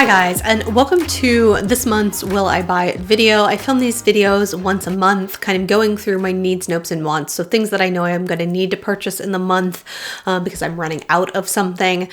Hi guys, and welcome to this month's Will I Buy It video. I film these videos once a month, kind of going through my needs, nopes, and wants. So things that I know I'm going to need to purchase in the month because I'm running out of something.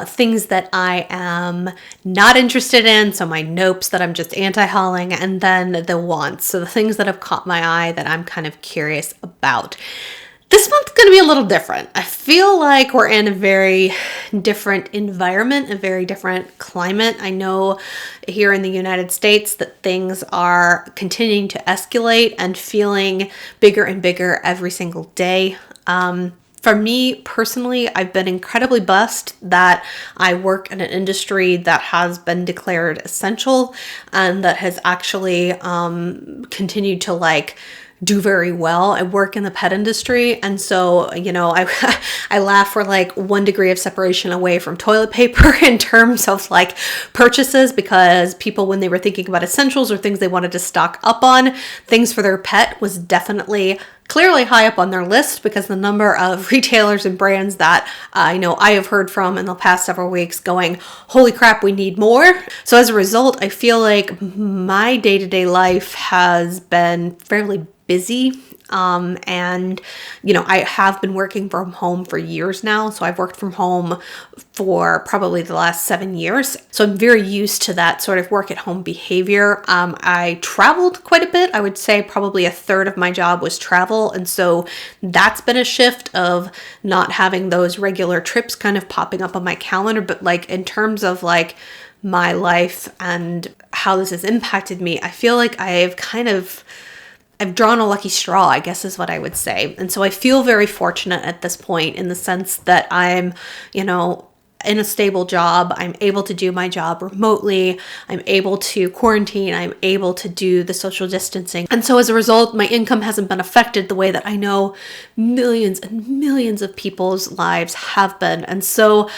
Things that I am not interested in, so my nopes that I'm just anti-hauling, and then the wants. So the things that have caught my eye that I'm kind of curious about. This month's going to be a little different. I feel like we're in a very different environment, a very different climate. I know here in the United States that things are continuing to escalate and feeling bigger and bigger every single day. For me personally, I've been incredibly blessed that I work in an industry that has been declared essential and that has actually continued to do very well. I work in the pet industry, and so, you know, I laugh, we're like 1 degree of separation away from toilet paper in terms of like purchases, because people, when they were thinking about essentials or things they wanted to stock up on, things for their pet was definitely clearly high up on their list, because the number of retailers and brands that I know I have heard from in the past several weeks going, holy crap, we need more. So as a result, I feel like my day-to-day life has been fairly busy. And, you know, I have been working from home for years now. So I've worked from home for probably the last 7 years. So I'm very used to that sort of work at home behavior. I traveled quite a bit. I would say probably a third of my job was travel. And so that's been a shift of not having those regular trips kind of popping up on my calendar. But like in terms of like my life and how this has impacted me, I feel like I've drawn a lucky straw, I guess is what I would say. And so I feel very fortunate at this point in the sense that I'm, you know, in a stable job. I'm able to do my job remotely. I'm able to quarantine. I'm able to do the social distancing. And so as a result, my income hasn't been affected the way that I know millions and millions of people's lives have been. And so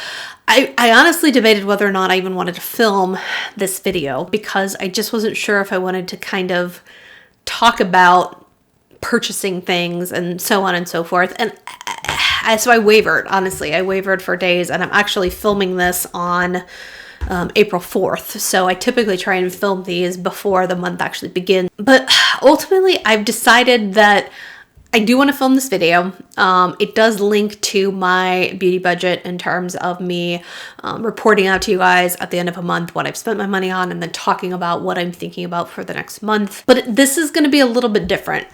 I honestly debated whether or not I even wanted to film this video, because I just wasn't sure if I wanted to kind of talk about purchasing things and so on and so forth. And so I wavered, honestly. I wavered for days, and I'm actually filming this on April 4th. So I typically try and film these before the month actually begins. But ultimately, I've decided that I do want to film this video. It does link to my beauty budget in terms of me reporting out to you guys at the end of a month what I've spent my money on, and then talking about what I'm thinking about for the next month. But this is going to be a little bit different.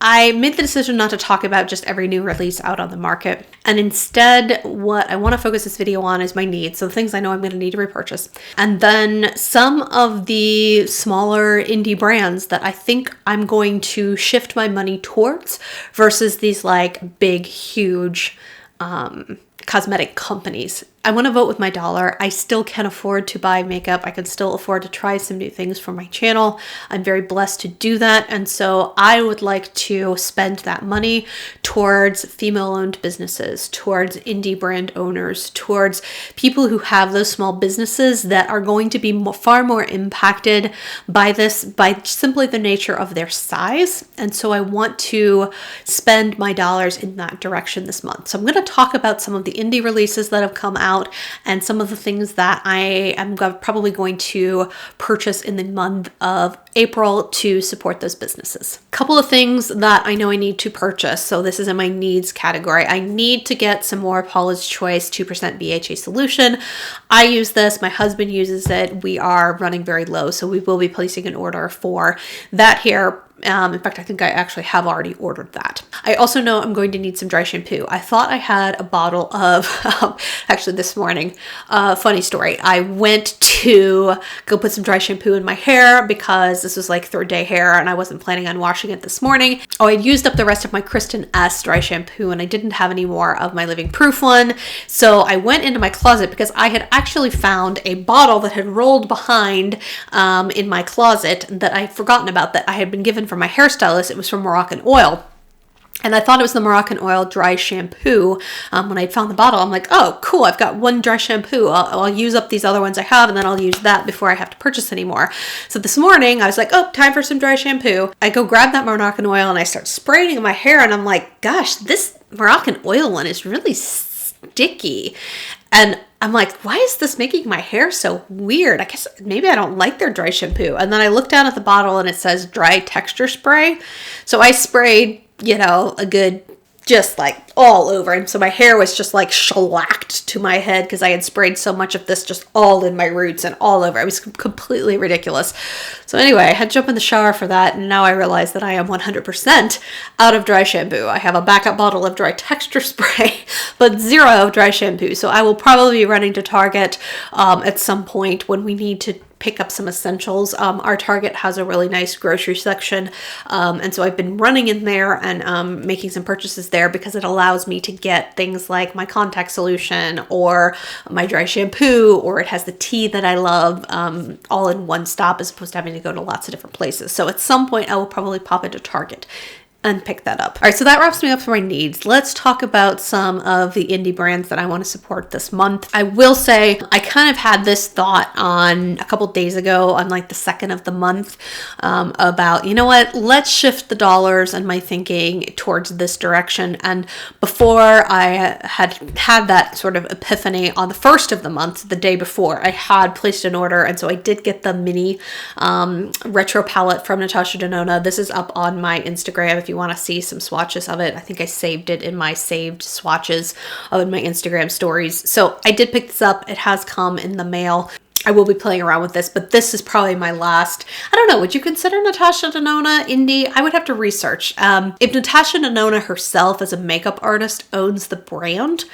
I made the decision not to talk about just every new release out on the market. And instead, what I want to focus this video on is my needs. So the things I know I'm going to need to repurchase. And then some of the smaller indie brands that I think I'm going to shift my money towards versus these like big, huge cosmetic companies. I want to vote with my dollar. I still can afford to buy makeup. I can still afford to try some new things for my channel. I'm very blessed to do that. And so I would like to spend that money towards female-owned businesses, towards indie brand owners, towards people who have those small businesses that are going to be far more impacted by this, by simply the nature of their size. And so I want to spend my dollars in that direction this month. So I'm going to talk about some of the indie releases that have come out and some of the things that I am probably going to purchase in the month of April to support those businesses. A couple of things that I know I need to purchase. So this is in my needs category. I need to get some more Paula's Choice 2% BHA solution. I use this. My husband uses it. We are running very low, so we will be placing an order for that here. In fact, I think I actually have already ordered that. I also know I'm going to need some dry shampoo. I thought I had a bottle of, actually this morning, funny story. I went to go put some dry shampoo in my hair because this was like third day hair and I wasn't planning on washing it this morning. Oh, I'd used up the rest of my Kristin Ess Dry Shampoo and I didn't have any more of my Living Proof one. So I went into my closet because I had actually found a bottle that had rolled behind in my closet that I'd forgotten about, that I had been given from my hairstylist. It was from Moroccan Oil. And I thought it was the Moroccan Oil dry shampoo. When I found the bottle, I'm like, oh, cool. I've got one dry shampoo. I'll use up these other ones I have, and then I'll use that before I have to purchase anymore. So this morning, I was like, oh, time for some dry shampoo. I go grab that Moroccan Oil, and I start spraying it in my hair, and I'm like, gosh, this Moroccan Oil one is really sticky. And I'm like, why is this making my hair so weird? I guess maybe I don't like their dry shampoo. And then I look down at the bottle and it says dry texture spray. So I sprayed, you know, a good, just like all over. And so my hair was just like shellacked to my head because I had sprayed so much of this just all in my roots and all over. It was completely ridiculous. So anyway, I had to jump in the shower for that. And now I realize that I am 100% out of dry shampoo. I have a backup bottle of dry texture spray, but zero dry shampoo. So I will probably be running to Target at some point when we need to pick up some essentials. Our Target has a really nice grocery section. And so I've been running in there and making some purchases there because it allows me to get things like my contact solution or my dry shampoo, or it has the tea that I love, all in one stop as opposed to having to go to lots of different places. So at some point I will probably pop into Target and pick that up. All right, so that wraps me up for my needs. Let's talk about some of the indie brands that I want to support this month. I will say I kind of had this thought on a couple days ago on like the 2nd of the month about, you know what, let's shift the dollars and my thinking towards this direction. And before I had that sort of epiphany on the 1st of the month, the day before, I had placed an order. And so I did get the mini retro palette from Natasha Denona. This is up on my Instagram if you want to see some swatches of it. I think I saved it in my saved swatches of my Instagram stories. So I did pick this up. It has come in the mail. I will be playing around with this, but this is probably my last. I don't know. Would you consider Natasha Denona indie? I would have to research. If Natasha Denona herself as a makeup artist owns the brand,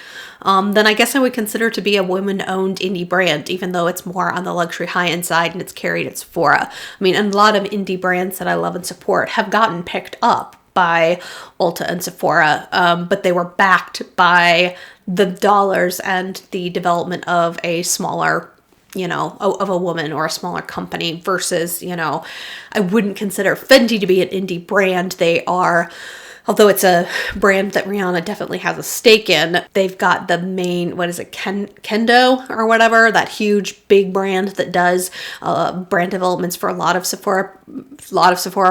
then I guess I would consider it to be a woman-owned indie brand, even though it's more on the luxury high-end side and it's carried at Sephora. I mean, and a lot of indie brands that I love and support have gotten picked up by Ulta and Sephora, but they were backed by the dollars and the development of a smaller, you know, of a woman or a smaller company versus, you know, I wouldn't consider Fenty to be an indie brand. They are, although it's a brand that Rihanna definitely has a stake in, they've got the main, what is it, Kendo or whatever, that huge big brand that does brand developments for a lot of Sephora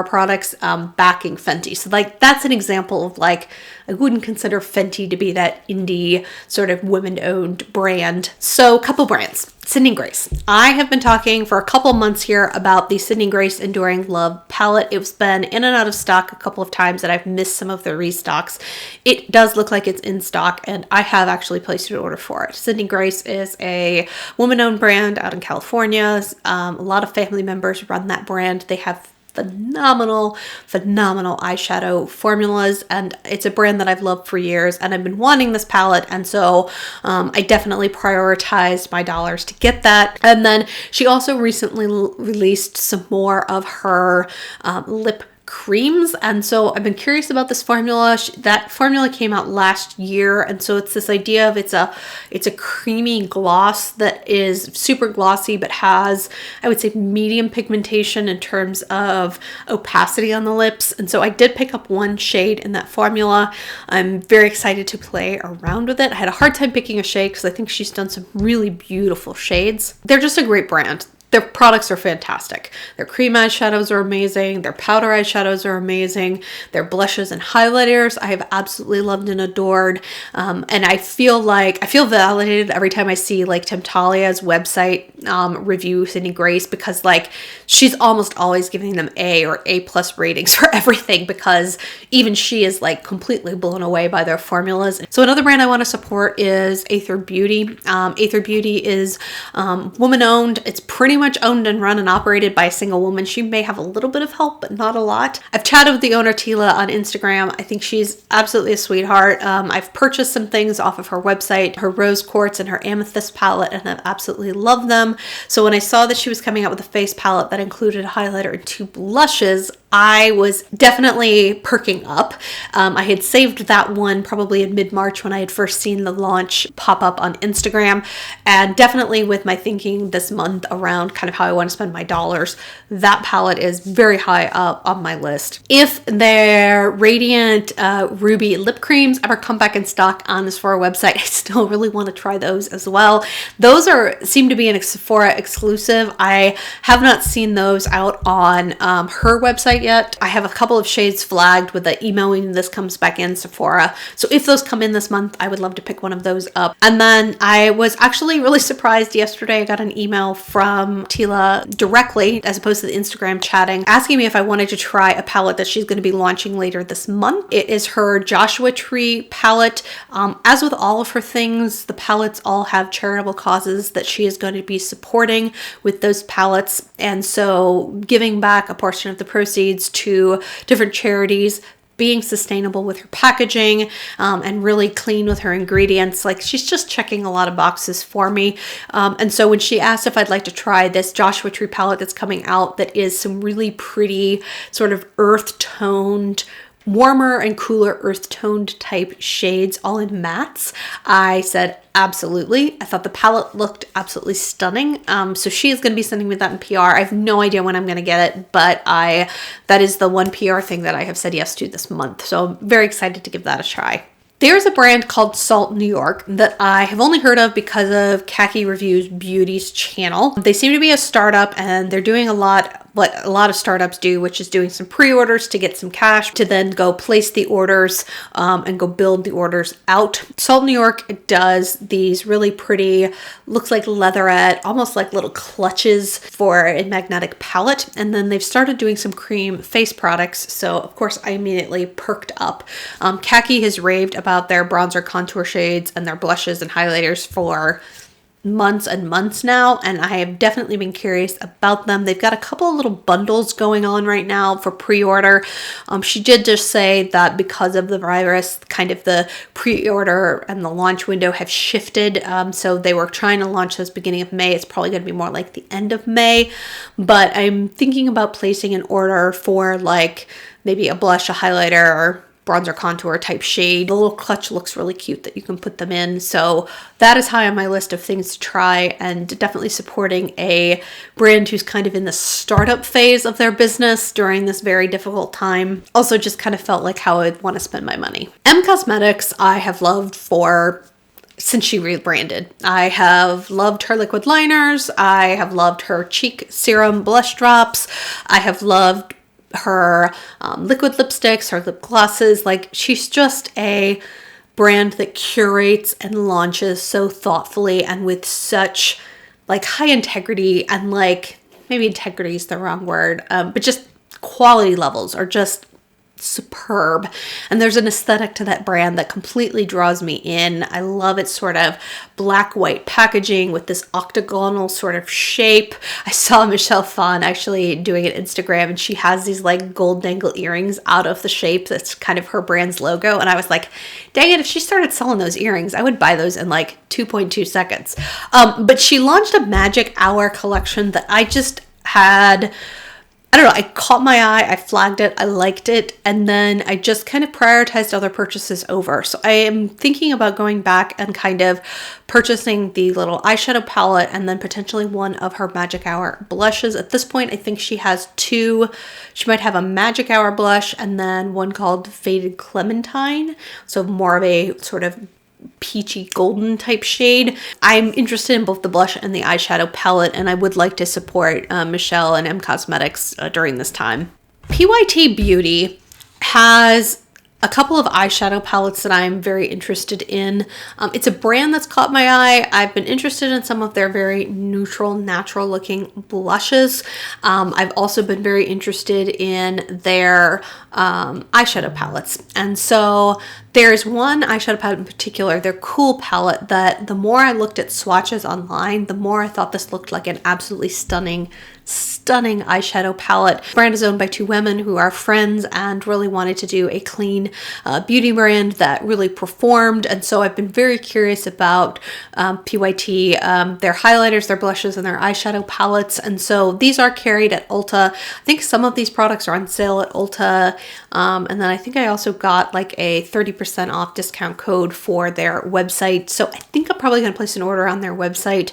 products, backing Fenty. So like that's an example of like, I wouldn't consider Fenty to be that indie sort of women-owned brand. So a couple brands. Sydney Grace. I have been talking for a couple months here about the Sydney Grace Enduring Love palette. It's been in and out of stock a couple of times and I've missed some of the restocks. It does look like it's in stock and I have actually placed an order for it. Sydney Grace is a woman-owned brand out in California. A lot of family members run that brand. They have phenomenal eyeshadow formulas and it's a brand that I've loved for years and I've been wanting this palette, and so I definitely prioritized my dollars to get that. And then she also recently released some more of her lip creams, and so I've been curious about this formula. That formula came out last year, and so it's this idea of it's a creamy gloss that is super glossy but has, I would say, medium pigmentation in terms of opacity on the lips. And so I did pick up one shade in that formula. I'm very excited to play around with it. I had a hard time picking a shade because I think she's done some really beautiful shades. They're just a great brand. Their products are fantastic. Their cream eyeshadows are amazing. Their powder eyeshadows are amazing. Their blushes and highlighters I have absolutely loved and adored. And I feel validated every time I see like Tim Talia's website review Sydney Grace, because like she's almost always giving them A or A+ ratings for everything, because even she is like completely blown away by their formulas. So another brand I want to support is Aether Beauty. Aether Beauty is woman owned. It's pretty much owned and run and operated by a single woman. She may have a little bit of help, but not a lot. I've chatted with the owner, Tila, on Instagram. I think she's absolutely a sweetheart. I've purchased some things off of her website, her rose quartz and her amethyst palette, and I've absolutely loved them. So when I saw that she was coming out with a face palette that included a highlighter and 2 blushes, I was definitely perking up. I had saved that one probably in mid-March when I had first seen the launch pop up on Instagram, and definitely with my thinking this month around kind of how I want to spend my dollars, that palette is very high up on my list. If their Radiant Ruby lip creams ever come back in stock on the Sephora website, I still really want to try those as well. Those seem to be an Sephora exclusive. I have not seen those out on her website yet. I have a couple of shades flagged with the emo when this comes back in Sephora. So if those come in this month, I would love to pick one of those up. And then I was actually really surprised yesterday. I got an email from Tila directly, as opposed to the Instagram chatting, asking me if I wanted to try a palette that she's going to be launching later this month. It is her Joshua Tree palette. As with all of her things, the palettes all have charitable causes that she is going to be supporting with those palettes. And so giving back a portion of the proceeds to different charities, being sustainable with her packaging, and really clean with her ingredients. Like, she's just checking a lot of boxes for me. And so when she asked if I'd like to try this Joshua Tree palette that's coming out, that is some really pretty sort of earth toned, warmer and cooler earth toned type shades, all in mattes, I said absolutely. I thought the palette looked absolutely stunning. So she is going to be sending me that in PR. I have no idea when I'm going to get it, but that is the one PR thing that I have said yes to this month. So I'm very excited to give that a try. There's a brand called Salt New York that I have only heard of because of Khaki Reviews Beauty's channel. They seem to be a startup, and they're doing a lot what a lot of startups do, which is doing some pre-orders to get some cash to then go place the orders and go build the orders out. Salt New York does these really pretty, looks like leatherette, almost like little clutches for a magnetic palette. And then they've started doing some cream face products. So of course I immediately perked up. Khaki has raved about their bronzer contour shades and their blushes and highlighters for months and months now, and I have definitely been curious about them. They've got a couple of little bundles going on right now for pre-order. She did just say that because of the virus, kind of the pre-order and the launch window have shifted. So they were trying to launch those beginning of May. It's probably going to be more like the end of May, but I'm thinking about placing an order for like maybe a blush, a highlighter, or bronzer contour type shade. The little clutch looks really cute that you can put them in. So that is high on my list of things to try, and definitely supporting a brand who's kind of in the startup phase of their business during this very difficult time. Also just kind of felt like how I'd want to spend my money. Causemetics I have loved since she rebranded. I have loved her liquid liners. I have loved her cheek serum blush drops. I have loved her liquid lipsticks, her lip glosses. Like, she's just a brand that curates and launches so thoughtfully and with such like high integrity, and like, maybe integrity is the wrong word, but just quality levels are just superb. And there's an aesthetic to that brand that completely draws me in. I love its sort of black white packaging with this octagonal sort of shape. I saw Michelle Phan actually doing an Instagram, and she has these like gold dangle earrings out of the shape that's kind of her brand's logo, and I was like, dang it, if she started selling those earrings, I would buy those in like 2.2 seconds. But she launched a Magic Hour collection that I just had, I don't know, I caught my eye, I flagged it, I liked it, and then I just kind of prioritized other purchases over. So I am thinking about going back and kind of purchasing the little eyeshadow palette and then potentially one of her Magic Hour blushes. At this point, I think she has two. She might have a Magic Hour blush and then one called Faded Clementine. So more of a sort of peachy golden type shade. I'm interested in both the blush and the eyeshadow palette, and I would like to support Michelle and Causemetics during this time. PYT Beauty has a couple of eyeshadow palettes that I'm very interested in. It's a brand that's caught my eye. I've been interested in some of their very neutral, natural looking blushes. I've also been very interested in their eyeshadow palettes. And so there's one eyeshadow palette in particular, their Cool palette, that the more I looked at swatches online, the more I thought this looked like an absolutely stunning eyeshadow palette. The brand is owned by two women who are friends and really wanted to do a clean beauty brand that really performed. And so I've been very curious about PYT, their highlighters, their blushes, and their eyeshadow palettes. And so these are carried at Ulta. I think some of these products are on sale at Ulta. And then I think I also got like a 30% off discount code for their website. So I think I'm probably going to place an order on their website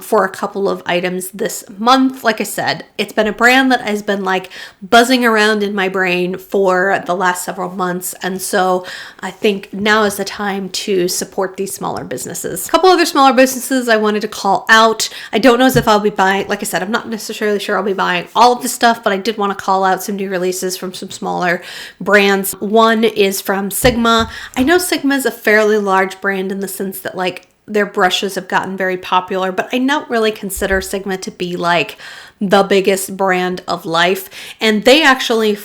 for a couple of items this month. Like like I said, it's been a brand that has been like buzzing around in my brain for the last several months. And so I think now is the time to support these smaller businesses. A couple other smaller businesses I wanted to call out. I don't know if I'll be buying, like I said, I'm not necessarily sure I'll be buying all of the stuff, but I did want to call out some new releases from some smaller brands. One is from Sigma. I know Sigma is a fairly large brand in the sense that like their brushes have gotten very popular, but I don't really consider Sigma to be like the biggest brand of life. And they actually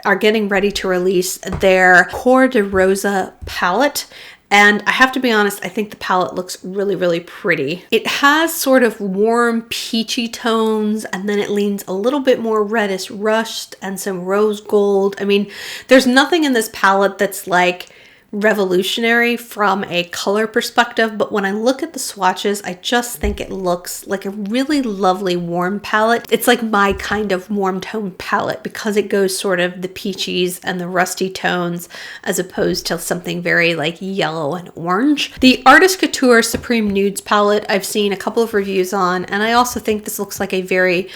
are getting ready to release their Cor de Rosa palette. And I have to be honest, I think the palette looks really, really pretty. It has sort of warm peachy tones, and then it leans a little bit more reddish rust and some rose gold. I mean, there's nothing in this palette that's like revolutionary from a color perspective, but when I look at the swatches, I just think it looks like a really lovely warm palette. It's like my kind of warm tone palette because it goes sort of the peachies and the rusty tones as opposed to something very like yellow and orange. The Artist Couture Supreme Nudes palette I've seen a couple of reviews on, and I also think this looks like a very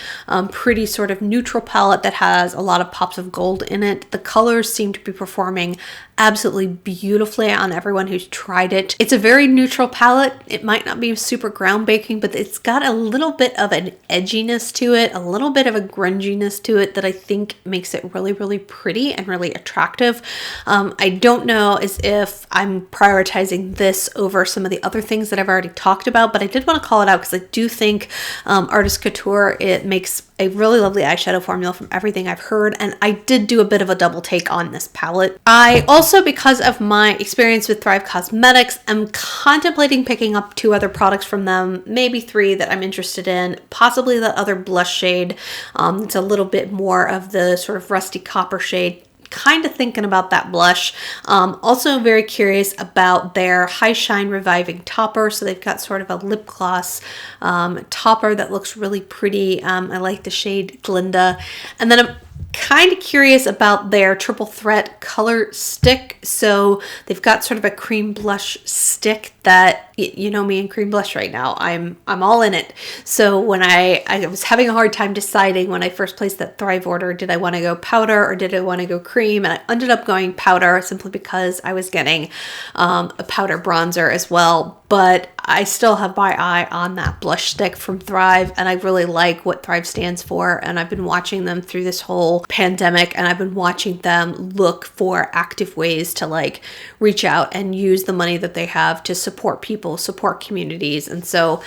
pretty sort of neutral palette that has a lot of pops of gold in it. The colors seem to be performing absolutely beautifully on everyone who's tried it. It's a very neutral palette. It might not be super groundbreaking, but it's got a little bit of an edginess to it, a little bit of a grunginess to it that I think makes it really, really pretty and really attractive. I don't know as if I'm prioritizing this over some of the other things that I've already talked about, but I did want to call it out because I do think Artist Couture, it makes a really lovely eyeshadow formula from everything I've heard, and I did do a bit of a double take on this palette. I also, because of my experience with Thrive Causemetics, am contemplating picking up 2 other products from them, maybe 3 that I'm interested in, possibly that other blush shade. It's a little bit more of the sort of rusty copper shade. Kind of thinking about that blush. Also very curious about their High Shine Reviving Topper. So they've got sort of a lip gloss topper that looks really pretty. I like the shade Glinda. And then I'm kind of curious about their Triple Threat color stick. So they've got sort of a cream blush stick that, you know me and cream blush right now, I'm all in it. So when I was having a hard time deciding when I first placed that Thrive order, did I want to go powder or did I want to go cream? And I ended up going powder simply because I was getting a powder bronzer as well. But I still have my eye on that blush stick from Thrive, and I really like what Thrive stands for. And I've been watching them through this whole pandemic, and I've been watching them look for active ways to like reach out and use the money that they have to support people, support communities. And so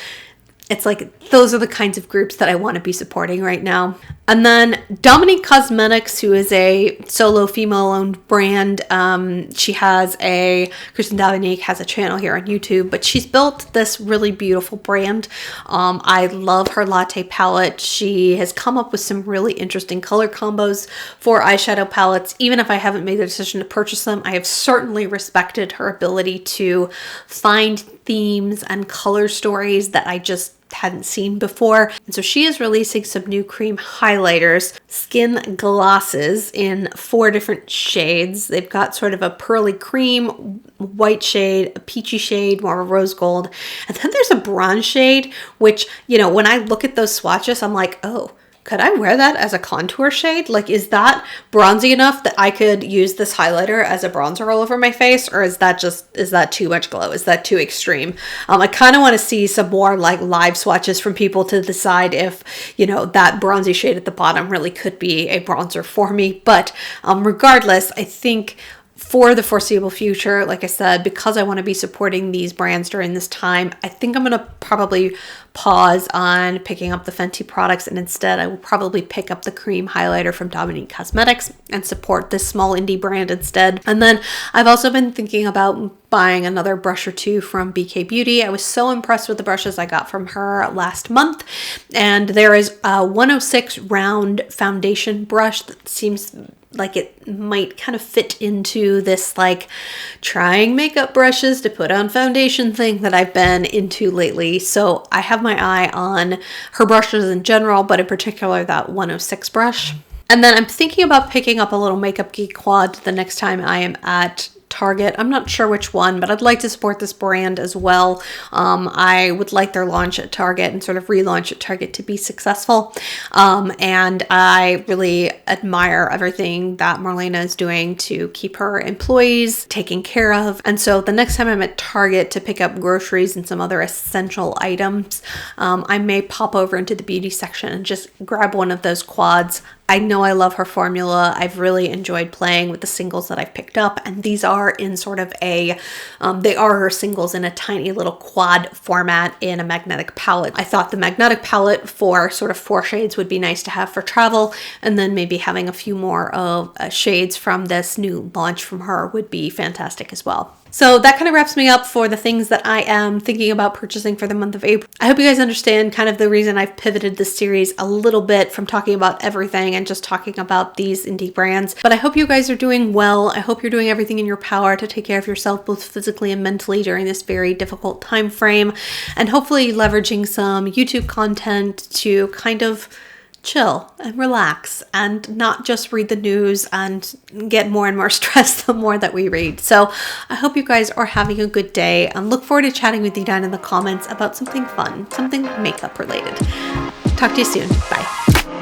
it's like those are the kinds of groups that I want to be supporting right now. And then Dominic Cosmetics, who is a solo female-owned brand. Kristin Dominic has a channel here on YouTube, but she's built this really beautiful brand. I love her latte palette. She has come up with some really interesting color combos for eyeshadow palettes. Even if I haven't made the decision to purchase them, I have certainly respected her ability to find themes and color stories that I just hadn't seen before. And so she is releasing some new cream highlighters, skin glosses in 4 different shades. They've got sort of a pearly cream, white shade, a peachy shade, more of a rose gold. And then there's a bronze shade, which, you know, when I look at those swatches, I'm like, oh, could I wear that as a contour shade? Like, is that bronzy enough that I could use this highlighter as a bronzer all over my face? Or is that too much glow? Is that too extreme? I kind of want to see some more like live swatches from people to decide if, you know, that bronzy shade at the bottom really could be a bronzer for me. But regardless, I think for the foreseeable future, like I said, because I want to be supporting these brands during this time, I think I'm going to probably pause on picking up the Fenty products, and instead I will probably pick up the cream highlighter from Dominic Cosmetics and support this small indie brand instead. And then I've also been thinking about buying another brush or 2 from PYT Beauty. I was so impressed with the brushes I got from her last month, and there is a 106 round foundation brush that seems like it might kind of fit into this like trying makeup brushes to put on foundation thing that I've been into lately. So I have my eye on her brushes in general, but in particular that 106 brush. And then I'm thinking about picking up a little Makeup Geek quad the next time I am at Target. I'm not sure which one, but I'd like to support this brand as well. I would like their launch at Target and sort of relaunch at Target to be successful. And I really admire everything that Marlena is doing to keep her employees taken care of. And so the next time I'm at Target to pick up groceries and some other essential items, I may pop over into the beauty section and just grab one of those quads. I know I love her formula. I've really enjoyed playing with the singles that I've picked up, and these are in sort of a, they are her singles in a tiny little quad format in a magnetic palette. I thought the magnetic palette for sort of 4 shades would be nice to have for travel, and then maybe having a few more of shades from this new launch from her would be fantastic as well. So that kind of wraps me up for the things that I am thinking about purchasing for the month of April. I hope you guys understand kind of the reason I've pivoted this series a little bit from talking about everything and just talking about these indie brands. But I hope you guys are doing well. I hope you're doing everything in your power to take care of yourself both physically and mentally during this very difficult time frame, and hopefully leveraging some YouTube content to kind of chill and relax and not just read the news and get more and more stressed the more that we read. So I hope you guys are having a good day and look forward to chatting with you down in the comments about something fun, something makeup related. Talk to you soon. Bye.